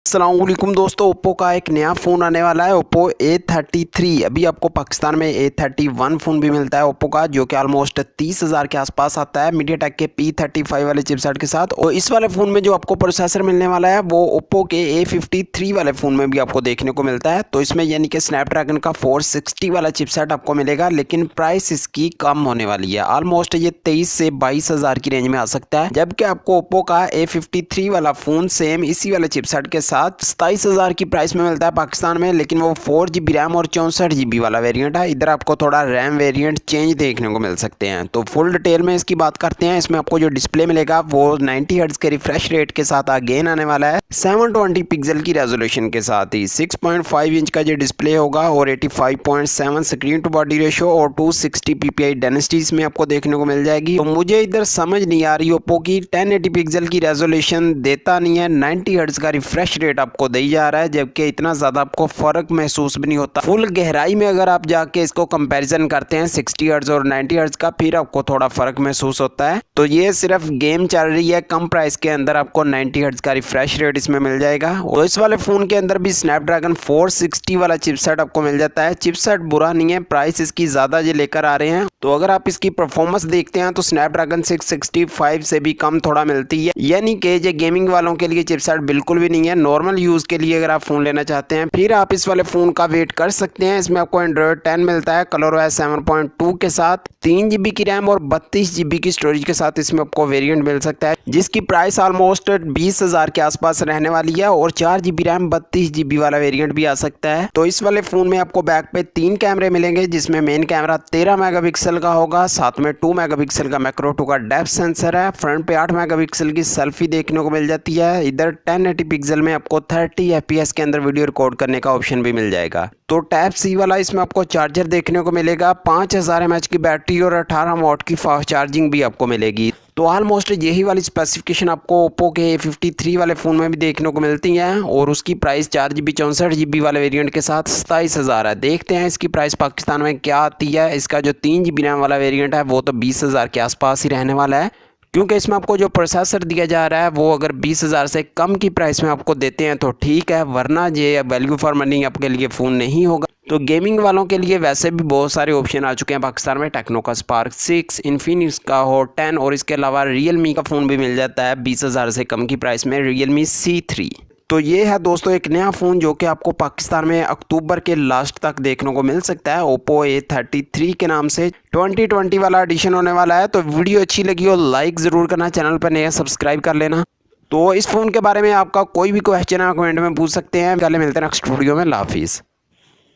अस्सलामुअलैकुम दोस्तों, ओप्पो का एक नया फ़ोन आने वाला है ओप्पो A33। अभी आपको पाकिस्तान में A31 फ़ोन भी मिलता है ओप्पो का, जो कि ऑलमोस्ट 30,000 के आसपास आता है मीडियाटेक के P35 वाले चिपसेट के साथ। और इस वाले फ़ोन में जो आपको प्रोसेसर मिलने वाला है वो ओप्पो के A53 वाले फ़ोन में भी आपको देखने को मिलता है। तो इसमें यानी कि स्नैपड्रैगन का 460 वाला चिपसेट आपको मिलेगा, लेकिन प्राइस इसकी कम होने वाली है। ऑलमोस्ट ये 23 से 22,000 की रेंज में आ सकता है, जबकि आपको ओप्पो का A53 वाला फ़ोन सेम इसी वाले चिपसेट के साथ 27,000 की प्राइस में मिलता है पाकिस्तान में। लेकिन वो 4GB रैम और 64GB वाला वेरिएंट है। इधर आपको थोड़ा रैम वेरिएंट चेंज देखने को मिल सकते हैं। तो फुल डिटेल में इसकी बात करते हैं। इसमें आपको जो डिस्प्ले मिलेगा वो 90 हर्ट्ज के रिफ्रेश रेट के साथ अगेन आने वाला है, 720 पिक्सल की रेजोल्यूशन के साथ ही 6.5 इंच का जो डिस्प्ले होगा और 85.7 स्क्रीन टू बॉडी रेशियो और 260 ppi डेंसिटी इसमें आपको देखने को मिल जाएगी। तो मुझे इधर समझ नहीं आ रही ओप्पो की 1080 पिक्सल की रेजोल्यूशन देता नहीं है, 90 हर्ट्ज का रिफ्रेश रेट आपको दी जा रहा है, जबकि इतना ज्यादा आपको फर्क महसूस भी नहीं होता। फुल गहराई में अगर आप जाके इसको कंपैरिजन करते हैं 60 हर्ट्ज और 90 हर्ट्ज का, फिर आपको थोड़ा फर्क महसूस होता है। तो ये सिर्फ गेम चल रही है, कम प्राइस के अंदर आपको 90 हर्ट्ज का रिफ्रेश रेट इसमें मिल जाएगा। और इस वाले फोन के अंदर भी स्नैपड्रैगन 460 वाला चिपसेट आपको मिल जाता है। चिपसेट बुरा नहीं है, प्राइस इसकी ज्यादा ये लेकर आ रहे हैं। तो अगर आप इसकी परफॉर्मेंस देखते हैं तो स्नैपड्रैगन 665 से भी कम थोड़ा मिलती है, यानी कि ये गेमिंग वालों के लिए चिपसेट बिल्कुल भी नहीं है। नॉर्मल यूज के लिए अगर आप फोन लेना चाहते हैं फिर आप इस वाले फोन का वेट कर सकते हैं। इसमें आपको एंड्रॉइड 10 मिलता है कलर 7.2 के साथ, 3GB की रैम और 32GB की स्टोरेज के साथ इसमें आपको वेरिएंट मिल सकता है, जिसकी प्राइस ऑलमोस्ट 20,000 के आसपास रहने वाली है। और 4GB रैम 32GB वाला वेरिएंट भी आ सकता है। तो इस वाले फोन में आपको बैक पे 3 कैमरे मिलेंगे, जिसमें मेन कैमरा 13 मेगापिक्सल का होगा, साथ में 2 मेगापिक्सल का मैक्रो 2 का डेप्थ सेंसर है। फ्रंट पे 8 मेगापिक्सल की सेल्फी देखने को मिल जाती है। इधर 1080 पिक्सल में आपको 30 FPS के अंदर वीडियो रिकॉर्ड करने का ऑप्शन भी मिल जाएगा। तो टाइप सी वाला इसमें आपको चार्जर देखने को मिलेगा, 5000 mAh की बैटरी और 18 वाट की फास्ट चार्जिंग भी आपको मिलेगी। तो ऑलमोस्ट यही वाली स्पेसिफिकेशन आपको ओप्पो के A53 वाले फ़ोन में भी देखने को मिलती हैं। और उसकी प्राइस 4GB 64GB वाले वेरिएंट के साथ 27,000 है। देखते हैं इसकी प्राइस पाकिस्तान में क्या आती है। इसका जो 3GB रैम वाला वेरिएंट है वो तो 20,000 के आसपास ही रहने वाला है, क्योंकि इसमें आपको जो प्रोसेसर दिया जा रहा है वो अगर 20,000 से कम की प्राइस में आपको देते हैं तो ठीक है, वरना ये वैल्यू फॉर मनी आपके लिए फ़ोन नहीं होगा। तो गेमिंग वालों के लिए वैसे भी बहुत सारे ऑप्शन आ चुके हैं पाकिस्तान में। टेक्नो का स्पार्क 6, इन्फिनिक्स का हो 10 और इसके अलावा रियलमी का फ़ोन भी मिल जाता है 20,000 से कम की प्राइस में, रियलमी C3। तो ये है दोस्तों एक नया फ़ोन जो कि आपको पाकिस्तान में अक्टूबर के लास्ट तक देखने को मिल सकता है, ओप्पो A33 के नाम से 2020 वाला एडिशन होने वाला है। तो वीडियो अच्छी लगी हो लाइक ज़रूर करना, चैनल पर नया सब्सक्राइब कर लेना। तो इस फ़ोन के बारे में आपका कोई भी क्वेश्चन है कमेंट में पूछ सकते हैं। पहले मिलते हैं नेक्स्ट वीडियो में। अल्लाह हाफिज़।